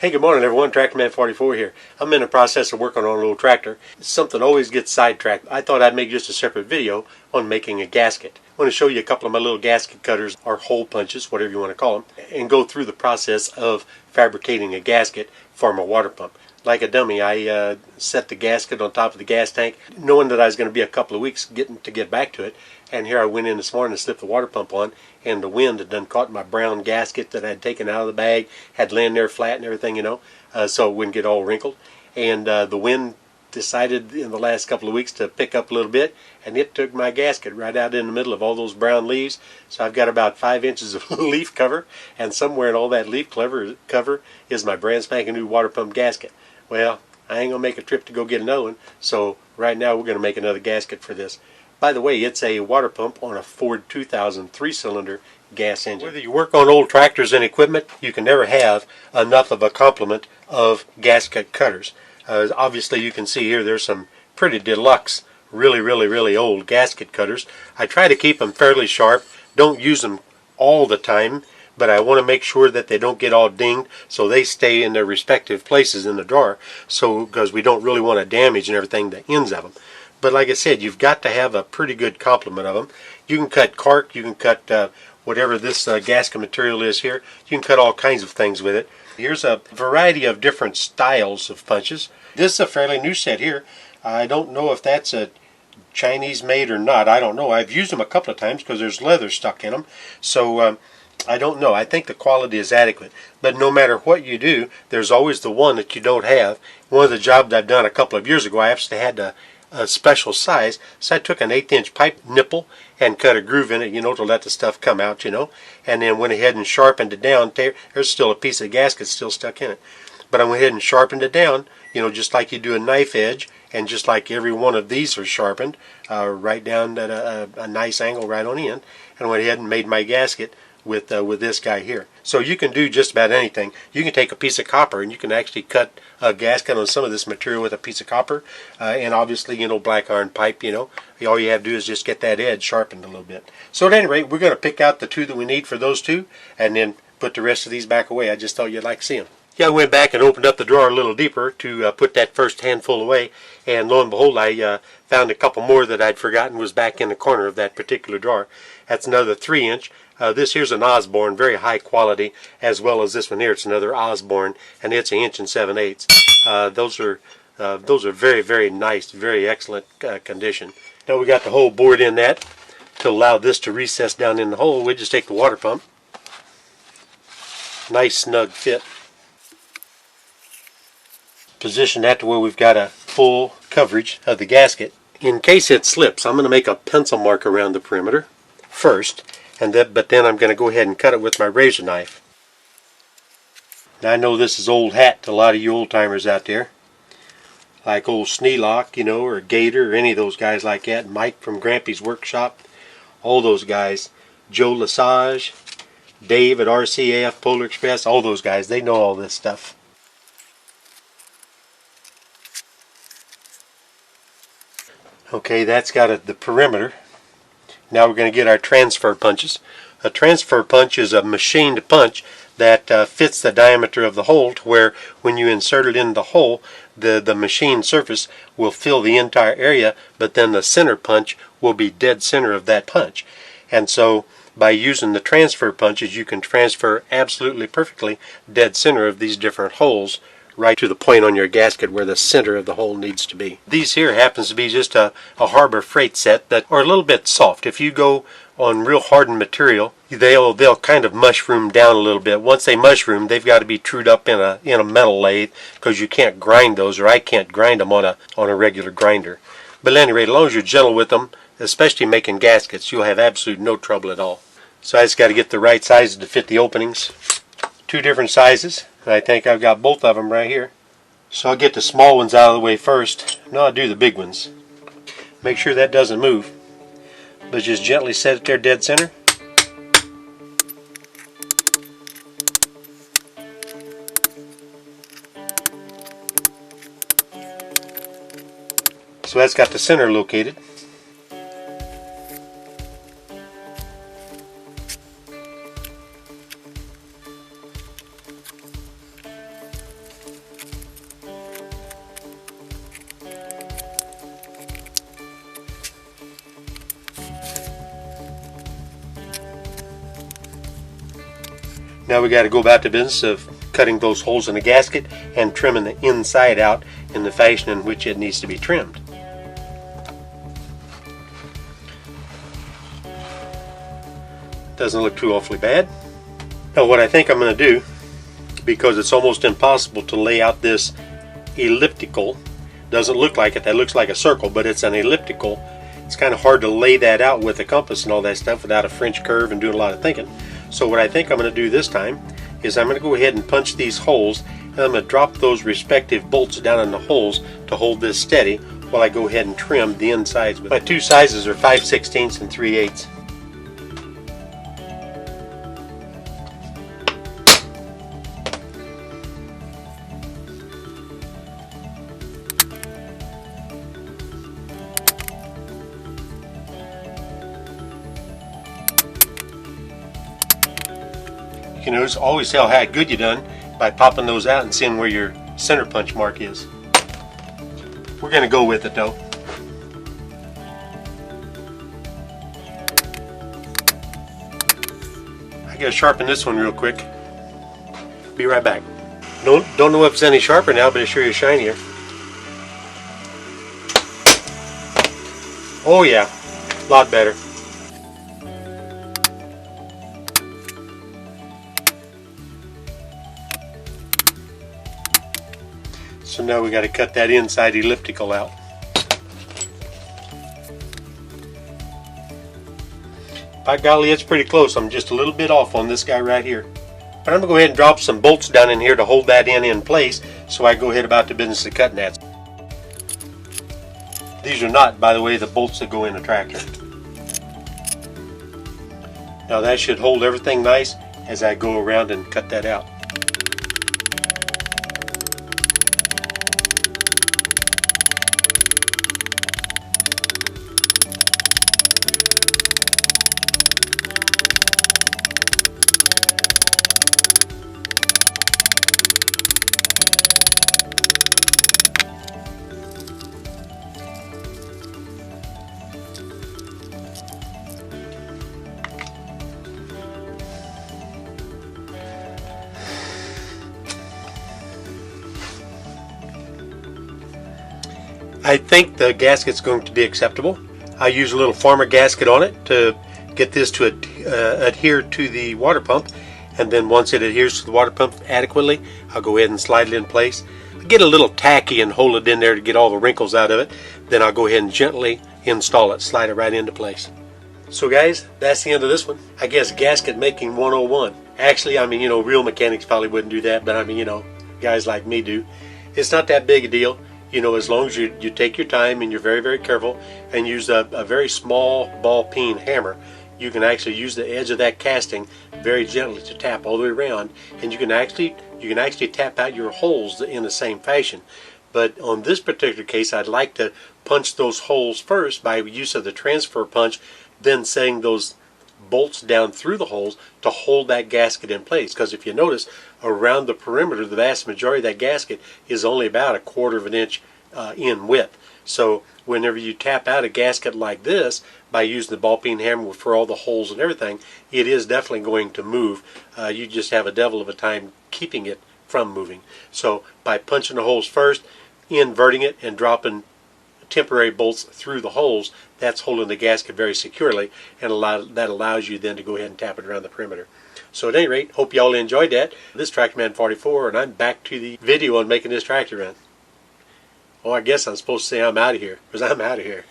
Hey, good morning everyone, TractorMan44 here. I'm in the process of working on a little tractor. Something always gets sidetracked. I thought I'd make just a separate video on making a gasket. I want to show you a couple of my little gasket cutters, or hole punches, whatever you want to call them, and go through the process of fabricating a gasket for my water pump. Like a dummy, I set the gasket on top of the gas tank, knowing that I was going to be a couple of weeks to get back to it. And here I went in this morning to slip the water pump on, and the wind had done caught my brown gasket that I had taken out of the bag, had laying there flat and everything, so it wouldn't get all wrinkled. And the wind decided in the last couple of weeks to pick up a little bit, and it took my gasket right out in the middle of all those brown leaves. So I've got about 5 inches of leaf cover, and somewhere in all that leaf cover is my brand spanking new water pump gasket. Well, I ain't gonna make a trip to go get another one, so right now we're gonna make another gasket for this. By the way, it's a water pump on a Ford 2000 3-cylinder gas engine. Whether you work on old tractors and equipment, you can never have enough of a complement of gasket cutters. Obviously, you can see here there's some pretty deluxe, really old gasket cutters. I try to keep them fairly sharp. Don't use them all the time, but I want to make sure that they don't get all dinged, so they stay in their respective places in the drawer, because we don't really want to damage and everything the ends of them. But like I said, you've got to have a pretty good complement of them. You can cut cork, you can cut whatever this gasket material is here. You can cut all kinds of things with it. Here's a variety of different styles of punches. This is a fairly new set here. I don't know if that's a Chinese made or not. I don't know. I've used them a couple of times because there's leather stuck in them. So I don't know. I think the quality is adequate. But no matter what you do, there's always the one that you don't have. One of the jobs I've done a couple of years ago, I actually had a special size, so I took an 1/8" pipe nipple and cut a groove in it, to let the stuff come out, and then went ahead and sharpened it down. There's still a piece of gasket still stuck in it, but I went ahead and sharpened it down, just like you do a knife edge, and just like every one of these are sharpened, right down at a nice angle right on in, and went ahead and made my gasket with this guy here. So you can do just about anything. You can take a piece of copper and you can actually cut a gasket on some of this material with a piece of copper, and obviously black iron pipe. All you have to do is just get that edge sharpened a little bit. So at any rate, we're going to pick out the two that we need for those two, and then put the rest of these back away. I just thought you'd like to see them. Yeah, I went back and opened up the drawer a little deeper to put that first handful away, and lo and behold, I found a couple more that I'd forgotten was back in the corner of that particular drawer. That's another 3-inch. This here's an Osborne, very high quality, as well as this one here. It's another Osborne, and it's 1 7/8". Those are very nice, very excellent condition. Now we got the hole bored in that to allow this to recess down in the hole. We just take the water pump. Nice snug fit. Position that to where we've got a full coverage of the gasket. In case it slips, I'm going to make a pencil mark around the perimeter first, but then I'm going to go ahead and cut it with my razor knife. Now I know this is old hat to a lot of you old timers out there, like old Sneelock, or Gator, or any of those guys like that. Mike from Grampy's Workshop, all those guys. Joe Lesage, Dave at RCAF Polar Express, all those guys. They know all this stuff. Okay, that's got the perimeter. Now we're going to get our transfer punches. A transfer punch is a machined punch that fits the diameter of the hole to where when you insert it in the hole, the machine surface will fill the entire area, but then the center punch will be dead center of that punch. And so by using the transfer punches, you can transfer absolutely perfectly dead center of these different holes right to the point on your gasket where the center of the hole needs to be. These here happens to be just a Harbor Freight set that are a little bit soft. If you go on real hardened material, they'll kind of mushroom down a little bit. Once they mushroom, they've got to be trued up in a metal lathe, because you can't grind those, or I can't grind them on a regular grinder. But at any rate, as long as you're gentle with them, especially making gaskets, you'll have absolute no trouble at all. So I just got to get the right sizes to fit the openings. Two different sizes. I think I've got both of them right here. So I'll get the small ones out of the way first. No, I'll do the big ones. Make sure that doesn't move, but just gently set it there dead center. So that's got the center located. Now we got to go about the business of cutting those holes in the gasket and trimming the inside out in the fashion in which it needs to be trimmed. Doesn't look too awfully bad. Now what I think I'm going to do, because it's almost impossible to lay out this elliptical, doesn't look like it, that looks like a circle, but it's an elliptical. It's kind of hard to lay that out with a compass and all that stuff without a French curve and doing a lot of thinking. So what I think I'm going to do this time is I'm going to go ahead and punch these holes, and I'm going to drop those respective bolts down in the holes to hold this steady while I go ahead and trim the insides. My two sizes are 5/16 and 3/8. You can always tell how good you done by popping those out and seeing where your center punch mark is. We're going to go with it though. I got to sharpen this one real quick. Be right back. Don't know if it's any sharper now, but it sure is shinier. Oh yeah, a lot better. So now we got to cut that inside elliptical out. By golly, it's pretty close. I'm just a little bit off on this guy right here. But I'm going to go ahead and drop some bolts down in here to hold that in place, so I go ahead about the business of cutting that. These are not, by the way, the bolts that go in a tractor. Now that should hold everything nice as I go around and cut that out. I think the gasket's going to be acceptable. I use a little farmer gasket on it to get this to adhere to the water pump, and then once it adheres to the water pump adequately, I'll go ahead and slide it in place. I get a little tacky and hold it in there to get all the wrinkles out of it. Then I'll go ahead and gently install it, slide it right into place. So guys, that's the end of this one. I guess gasket making 101. Actually, I mean, real mechanics probably wouldn't do that, but I mean, guys like me do. It's not that big a deal. As long as you take your time and you're very, very careful and use a very small ball peen hammer, you can actually use the edge of that casting very gently to tap all the way around, and you can actually tap out your holes in the same fashion. But on this particular case, I'd like to punch those holes first by use of the transfer punch, then setting those bolts down through the holes to hold that gasket in place. Because if you notice, around the perimeter, the vast majority of that gasket is only about 1/4 of an inch in width. So whenever you tap out a gasket like this by using the ball peen hammer for all the holes and everything, it is definitely going to move. You just have a devil of a time keeping it from moving. So by punching the holes first, inverting it, and dropping temporary bolts through the holes, that's holding the gasket very securely, and that allows you then to go ahead and tap it around the perimeter. So at any rate, hope you all enjoyed that. This is TractorMan 44, and I'm back to the video on making this tractor run. Oh, I guess I'm supposed to say I'm out of here, because I'm out of here.